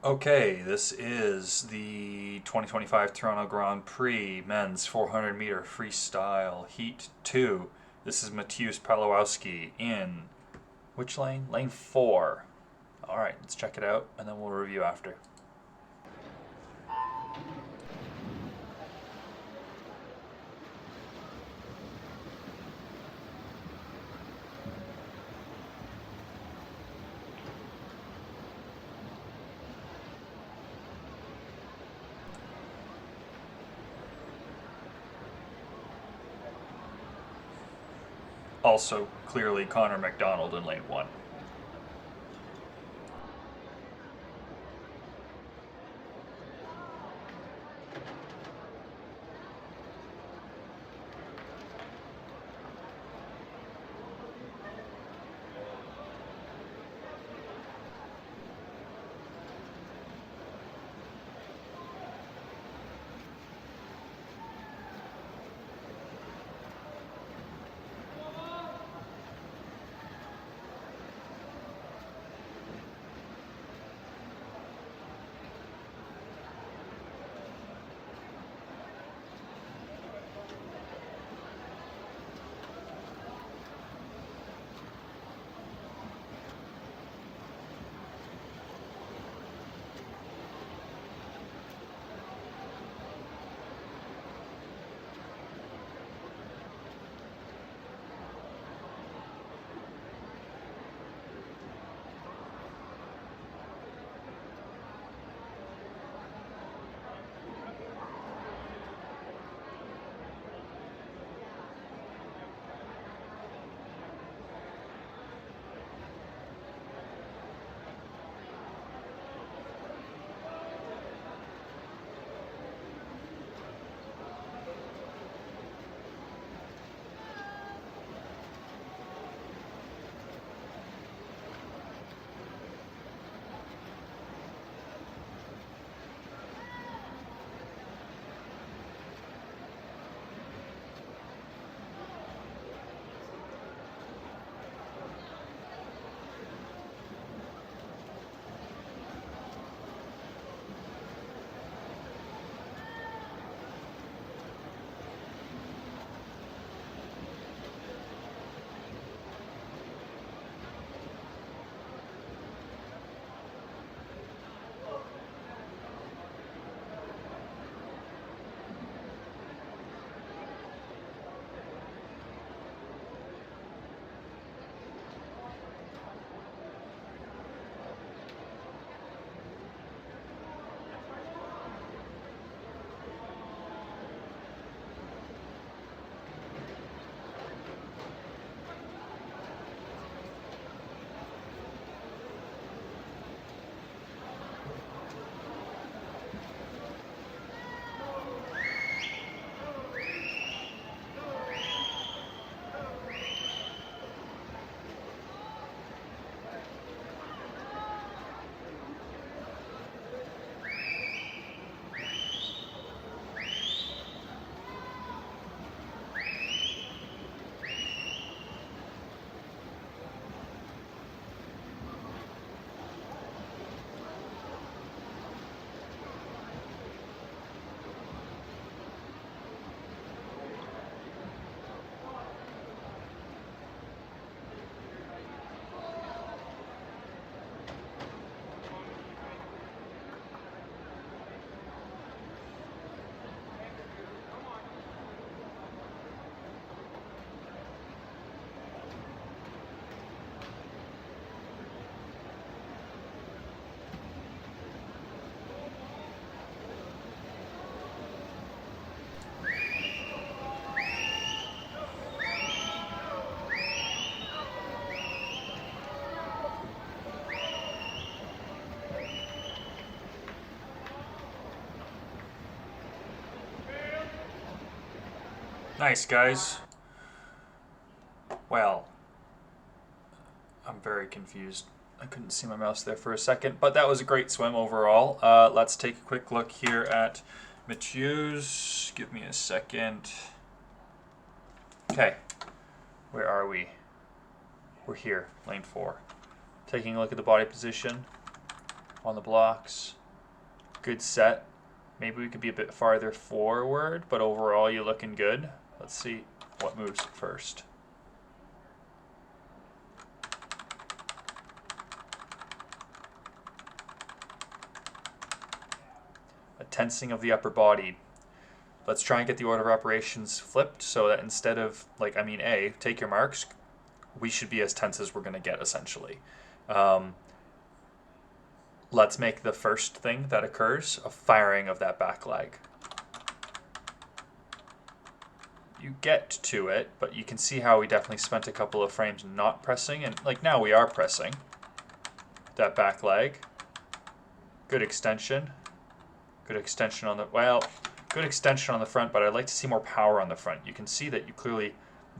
Okay, this is the 2025 Toronto Grand Prix men's 400 meter freestyle heat 2. This is Mateusz Powalowski in which lane? Lane 4. All right, let's check it out and then we'll review after. Also, clearly Connor MacDonald in lane 1. Nice, guys. Well, I'm very confused. I couldn't see my mouse there for a second, but that was a great swim overall. Let's take a quick look here at Mateusz. Give me a second. Okay, where are we? We're here, lane 4. Taking a look at the body position. on the blocks. Good set. Maybe we could be a bit farther forward, but overall you're looking good. Let's see what moves first. A tensing of the upper body. Let's try and get the order of operations flipped so that instead of, like, A, take your marks, we should be as tense as we're going to get, essentially. Let's make the first thing that occurs a firing of that back leg. You get to it, but you can see how we definitely spent a couple of frames not pressing, and like now we are pressing that back leg. Good extension. Good extension on the, good extension on the front, but I'd like to see more power on the front. You can see that you clearly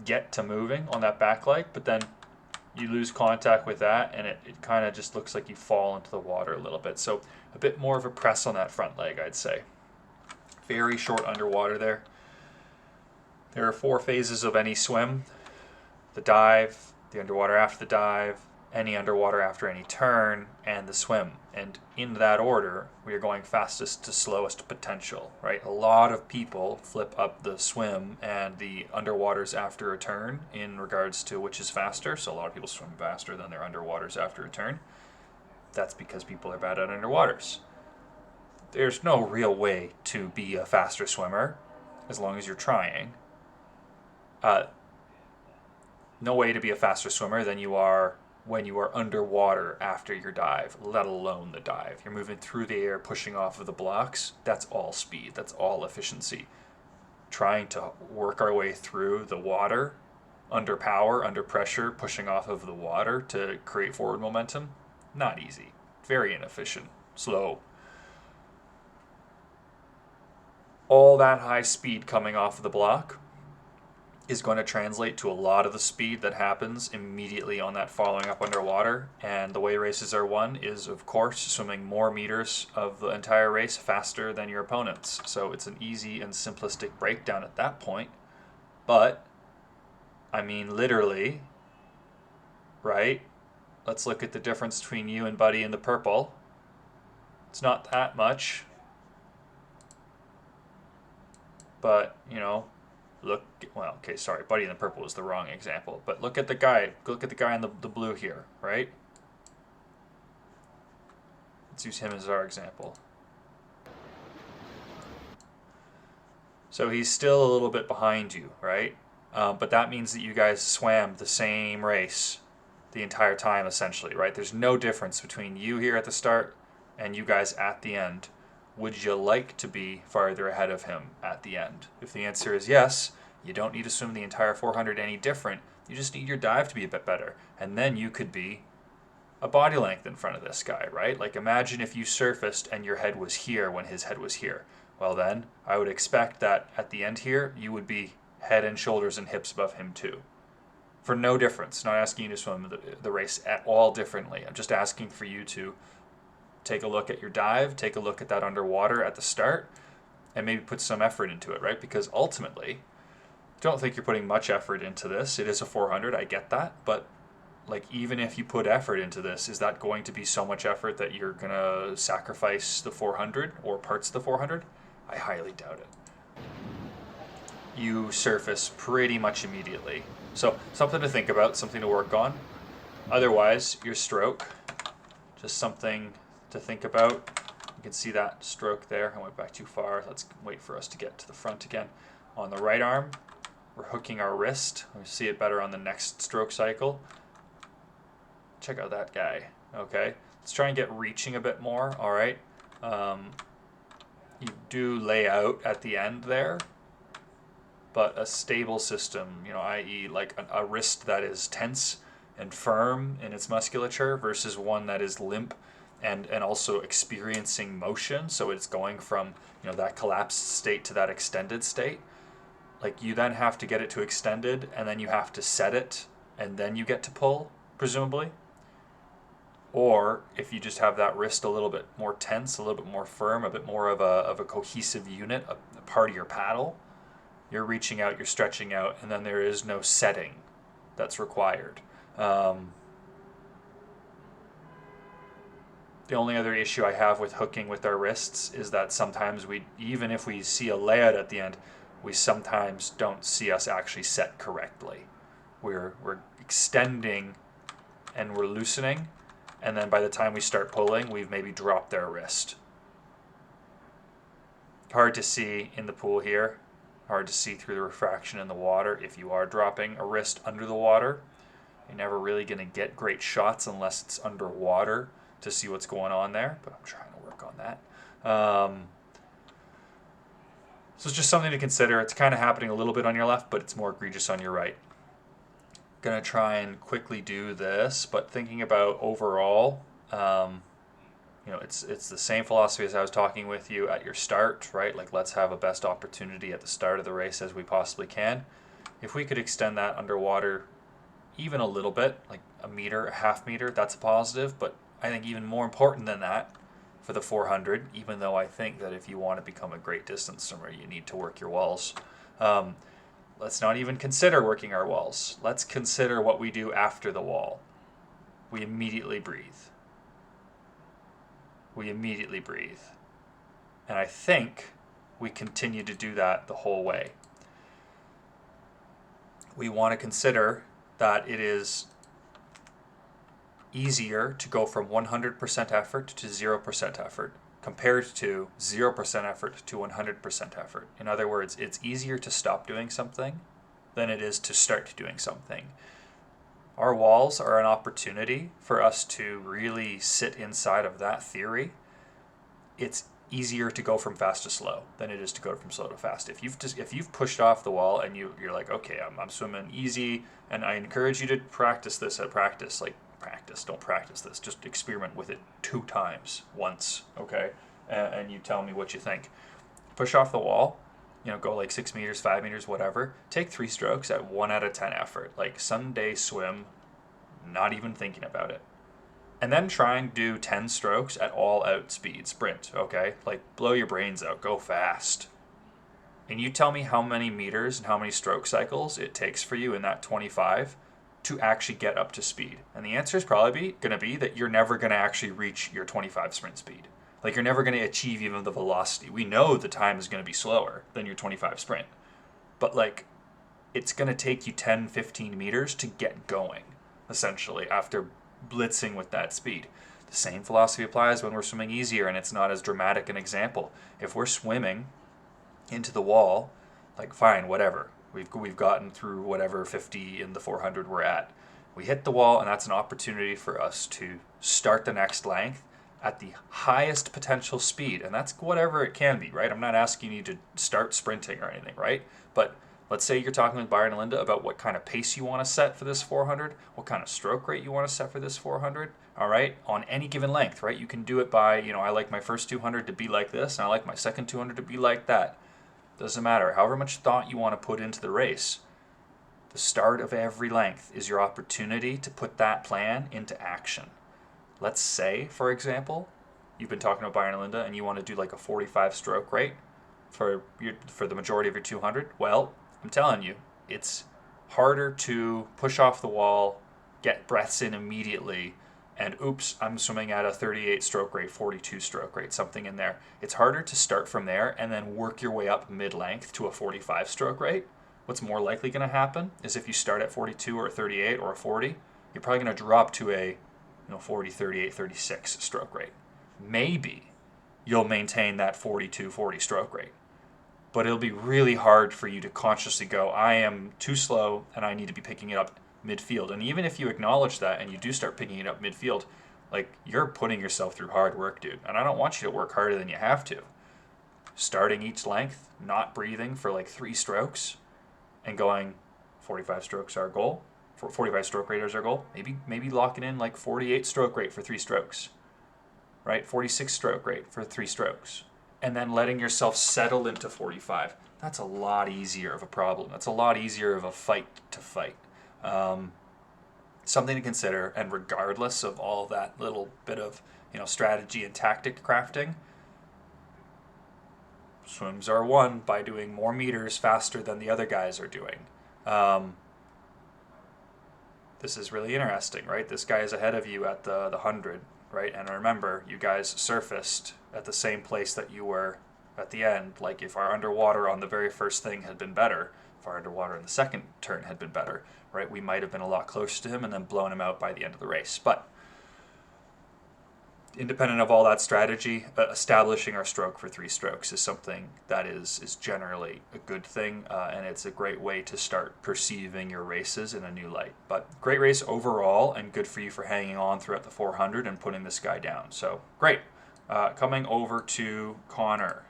get to moving on that back leg, but then you lose contact with that, and it kind of just looks like you fall into the water a little bit. So a bit more of a press on that front leg, I'd say. Very short underwater there. There are 4 phases of any swim. The dive, the underwater after the dive, any underwater after any turn, and the swim. And in that order, we are going fastest to slowest potential, right? A lot of people flip up the swim and the underwaters after a turn in regards to which is faster. So a lot of people swim faster than their underwaters after a turn. That's because people are bad at underwaters. There's no real way to be a faster swimmer as long as you're trying. No way to be a faster swimmer than you are when you are underwater after your dive, let alone the dive. You're moving through the air, pushing off of the blocks. That's all speed. That's all efficiency. Trying to work our way through the water, under power, under pressure, pushing off of the water to create forward momentum, not easy. Very inefficient. Slow. All that high speed coming off of the block is going to translate to a lot of the speed that happens immediately on that following up underwater. And the way races are won is, of course, swimming more meters of the entire race faster than your opponents. So it's an easy and simplistic breakdown at that point. But, literally, right? Let's look at the difference between you and Buddy in the purple. It's not that much. But, Buddy in the purple is the wrong example. But look at the guy in the blue here, right? Let's use him as our example. So he's still a little bit behind you, right? But that means that you guys swam the same race the entire time, essentially, right? There's no difference between you here at the start and you guys at the end. Would you like to be farther ahead of him at the end? If the answer is yes, you don't need to swim the entire 400 any different. You just need your dive to be a bit better. And then you could be a body length in front of this guy, right? Like imagine if you surfaced and your head was here when his head was here. Well then, I would expect that at the end here, you would be head and shoulders and hips above him too. For no difference. Not asking you to swim the race at all differently. I'm just asking for you to take a look at your dive, take a look at that underwater at the start, and maybe put some effort into it, right? Because ultimately, don't think you're putting much effort into this. It is a 400, I get that, but like even if you put effort into this, is that going to be so much effort that you're going to sacrifice the 400 or parts of the 400? I highly doubt it. You surface pretty much immediately. So something to think about, something to work on. Otherwise, your stroke, just something to think about. You can see that stroke there. I went back too far. Let's wait for us to get to the front again. On the right arm, we're hooking our wrist. We see it better on the next stroke cycle. Check out that guy. Okay, let's try and get reaching a bit more. All right. You do lay out at the end there, but a stable system, i.e. like a wrist that is tense and firm in its musculature versus one that is limp and also experiencing motion. So it's going from, that collapsed state to that extended state. Like you then have to get it to extended and then you have to set it and then you get to pull, presumably. Or if you just have that wrist a little bit more tense, a little bit more firm, a bit more of a cohesive unit, a part of your paddle, you're reaching out, you're stretching out, and then there is no setting that's required. The only other issue I have with hooking with our wrists is that sometimes even if we see a layout at the end, we sometimes don't see us actually set correctly. We're extending and we're loosening, and then by the time we start pulling, we've maybe dropped our wrist. Hard to see in the pool here. Hard to see through the refraction in the water if you are dropping a wrist under the water. You're never really going to get great shots unless it's underwater to see what's going on there, but I'm trying to work on that. So it's just something to consider. It's kind of happening a little bit on your left, but it's more egregious on your right. Gonna try and quickly do this, but thinking about overall, it's the same philosophy as I was talking with you at your start, right? Like, let's have a best opportunity at the start of the race as we possibly can. If we could extend that underwater even a little bit, like a meter, a half meter, that's a positive. But I think even more important than that for the 400, even though I think that if you want to become a great distance swimmer, you need to work your walls. Let's not even consider working our walls. Let's consider what we do after the wall. We immediately breathe. We immediately breathe. And I think we continue to do that the whole way. We want to consider that it is easier to go from 100% effort to 0% effort compared to 0% effort to 100% effort. In other words, it's easier to stop doing something than it is to start doing something. Our walls are an opportunity for us to really sit inside of that theory. It's easier to go from fast to slow than it is to go from slow to fast. If you've pushed off the wall and you're like, okay, I'm swimming easy, and I encourage you to practice this at practice. Like, don't practice this. Just experiment with it 2 times, once, okay? And you tell me what you think. Push off the wall, go like 6 meters, 5 meters, whatever. Take 3 strokes at 1 out of 10 effort. Like, Sunday swim, not even thinking about it. And then try and do 10 strokes at all out speed, sprint, okay? Like, blow your brains out, go fast. And you tell me how many meters and how many stroke cycles it takes for you in that 25 to actually get up to speed. And the answer is probably going to be that you're never going to actually reach your 25 sprint speed. Like, you're never going to achieve even the velocity. We know the time is going to be slower than your 25 sprint. But, like, it's going to take you 10, 15 meters to get going, essentially, after blitzing with that speed. The same philosophy applies when we're swimming easier, and it's not as dramatic an example. If we're swimming into the wall, like, fine, whatever. We've gotten through whatever 50 in the 400 we're at. We hit the wall, and that's an opportunity for us to start the next length at the highest potential speed, and that's whatever it can be, right? I'm not asking you to start sprinting or anything, right? But let's say you're talking with Byron and Linda about what kind of pace you want to set for this 400, what kind of stroke rate you want to set for this 400, all right? On any given length, right? You can do it by, I like my first 200 to be like this, and I like my second 200 to be like that. Doesn't matter. However much thought you want to put into the race, the start of every length is your opportunity to put that plan into action. Let's say, for example, you've been talking about Byron and Linda, and you want to do like a 45 stroke rate for the majority of your 200. Well, I'm telling you, it's harder to push off the wall, get breaths in immediately, and oops, I'm swimming at a 38 stroke rate, 42 stroke rate, something in there. It's harder to start from there and then work your way up mid-length to a 45 stroke rate. What's more likely going to happen is if you start at 42 or a 38 or a 40, you're probably going to drop to a 40, 38, 36 stroke rate. Maybe you'll maintain that 42, 40 stroke rate. But it'll be really hard for you to consciously go, I am too slow and I need to be picking it up midfield. And even if you acknowledge that and you do start picking it up midfield, like, you're putting yourself through hard work, dude. And I don't want you to work harder than you have to. Starting each length, not breathing for like 3 strokes and going 45 strokes our goal. 45 stroke rate is our goal. Maybe locking in like 48 stroke rate for 3 strokes, right? 46 stroke rate for 3 strokes. And then letting yourself settle into 45. That's a lot easier of a problem. That's a lot easier of a fight to fight. Something to consider, and regardless of all that little bit of strategy and tactic crafting, swims are won by doing more meters faster than the other guys are doing. This is really interesting, right? This guy is ahead of you at the 100, right? And remember, you guys surfaced at the same place that you were at the end. Like if our underwater on the very first thing had been better, if our underwater in the second turn had been better, right, we might have been a lot closer to him and then blown him out by the end of the race. But independent of all that strategy, establishing our stroke for 3 strokes is something that is generally a good thing, and it's a great way to start perceiving your races in a new light. But great race overall, and good for you for hanging on throughout the 400 and putting this guy down. So great. Coming over to Connor.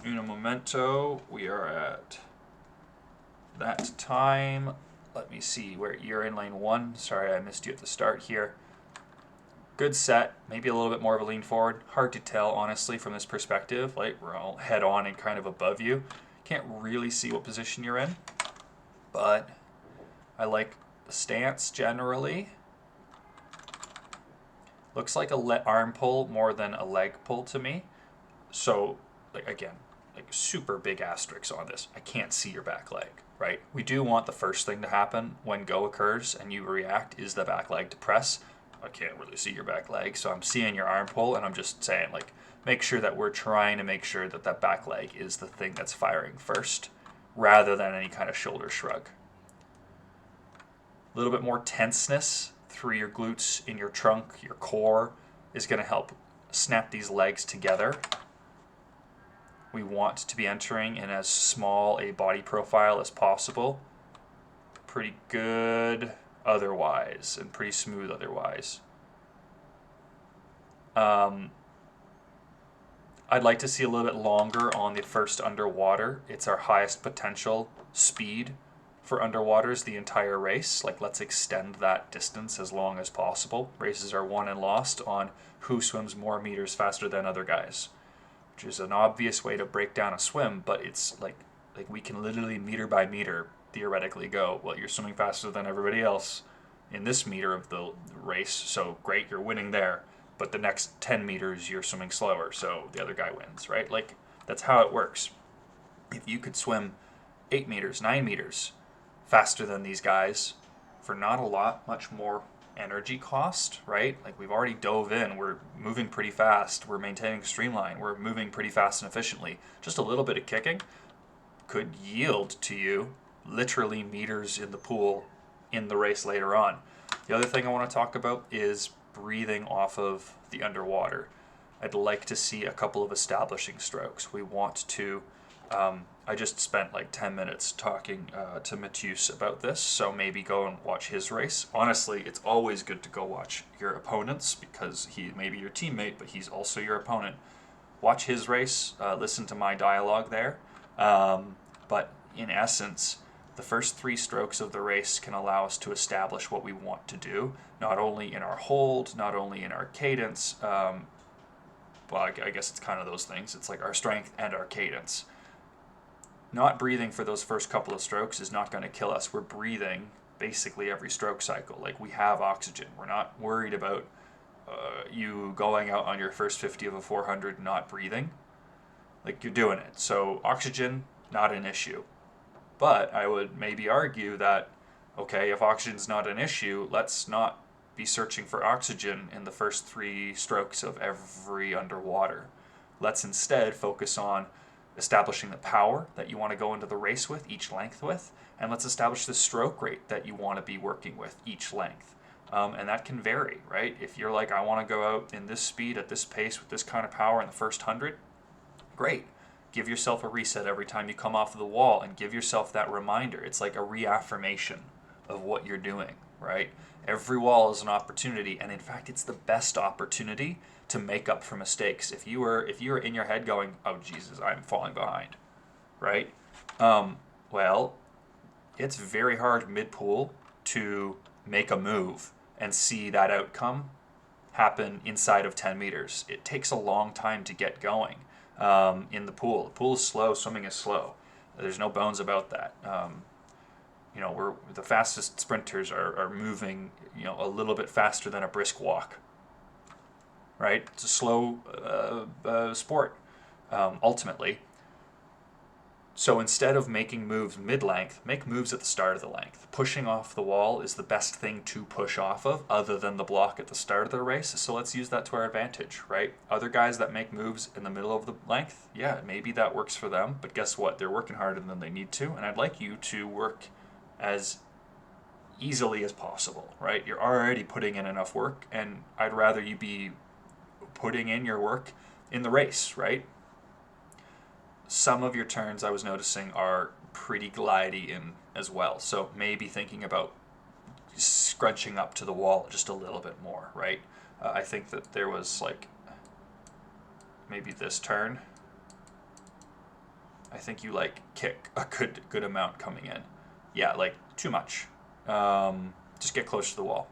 Uno momento. We are at that time. Let me see where you're in lane 1. Sorry, I missed you at the start here. Good set, maybe a little bit more of a lean forward. Hard to tell, honestly, from this perspective. Like, we're all head on and kind of above you. Can't really see what position you're in, but I like the stance generally. Looks like a arm pull more than a leg pull to me. So, like, again, like super big asterisks on this. I can't see your back leg, right? We do want the first thing to happen when go occurs and you react is the back leg to press. I can't really see your back leg, so I'm seeing your arm pull, and I'm just saying, like, make sure that we're trying to make sure that that back leg is the thing that's firing first, rather than any kind of shoulder shrug. A little bit more tenseness through your glutes, in your trunk, your core, is going to help snap these legs together. We want to be entering in as small a body profile as possible. Pretty good otherwise, and pretty smooth otherwise. I'd like to see a little bit longer on the first underwater. It's our highest potential speed for underwaters the entire race. Like, let's extend that distance as long as possible. Races are won and lost on who swims more meters faster than other guys, which is an obvious way to break down a swim, but it's like we can literally meter by meter theoretically go, well, you're swimming faster than everybody else in this meter of the race, so great, you're winning there, but the next 10 meters you're swimming slower, so the other guy wins, right? Like, that's how it works. If you could swim 8 meters, 9 meters faster than these guys for not a lot, much more energy cost, right? Like, we've already dove in, we're moving pretty fast, we're maintaining streamline, we're moving pretty fast and efficiently. Just a little bit of kicking could yield to you literally meters in the pool in the race later on. The other thing I want to talk about is breathing off of the underwater. I'd like to see a couple of establishing strokes. We want to, I just spent like 10 minutes talking to Mateusz about this, so maybe go and watch his race. Honestly, it's always good to go watch your opponents because he may be your teammate, but he's also your opponent. Watch his race, listen to my dialogue there. But in essence, the first 3 strokes of the race can allow us to establish what we want to do, not only in our hold, not only in our cadence, well, I guess it's kind of those things. It's like our strength and our cadence. Not breathing for those first couple of strokes is not going to kill us. We're breathing basically every stroke cycle. Like, we have oxygen. We're not worried about you going out on your first 50 of a 400 not breathing. Like, you're doing it. So oxygen, not an issue. But I would maybe argue that, okay, if oxygen's not an issue, let's not be searching for oxygen in the first 3 strokes of every underwater. Let's instead focus on establishing the power that you want to go into the race with, each length with, and let's establish the stroke rate that you want to be working with each length. And that can vary, right? If you're like, I want to go out in this speed, at this pace, with this kind of power in the first 100, great. Give yourself a reset every time you come off of the wall and give yourself that reminder. It's like a reaffirmation of what you're doing, right? Every wall is an opportunity, and in fact, it's the best opportunity to make up for mistakes. If you were in your head going, oh Jesus, I'm falling behind, right? Well, it's very hard mid-pool to make a move and see that outcome happen inside of 10 meters. It takes a long time to get going. In the pool. The pool is slow, swimming is slow. There's no bones about that. We're the fastest sprinters are moving, a little bit faster than a brisk walk. Right? It's a slow sport, ultimately. So instead of making moves mid-length, make moves at the start of the length. Pushing off the wall is the best thing to push off of other than the block at the start of the race. So let's use that to our advantage, right? Other guys that make moves in the middle of the length, yeah, maybe that works for them. But guess what? They're working harder than they need to. And I'd like you to work as easily as possible, right? You're already putting in enough work, and I'd rather you be putting in your work in the race, right? Some of your turns I was noticing are pretty glidey in as well. So maybe thinking about scrunching up to the wall just a little bit more, right? I think that there was like maybe this turn. I think you like kick a good amount coming in. Yeah, like too much. Just get close to the wall.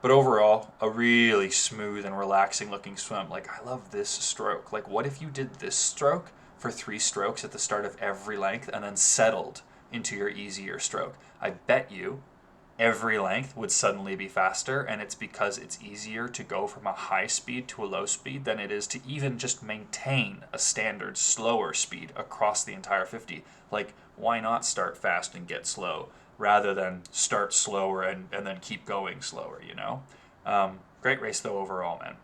But overall, a really smooth and relaxing looking swim. Like, I love this stroke. Like, what if you did this stroke for 3 strokes at the start of every length and then settled into your easier stroke? I bet you every length would suddenly be faster, and it's because it's easier to go from a high speed to a low speed than it is to even just maintain a standard slower speed across the entire 50. Like, why not start fast and get slow rather than start slower and then keep going slower, you know? Great race though overall, man.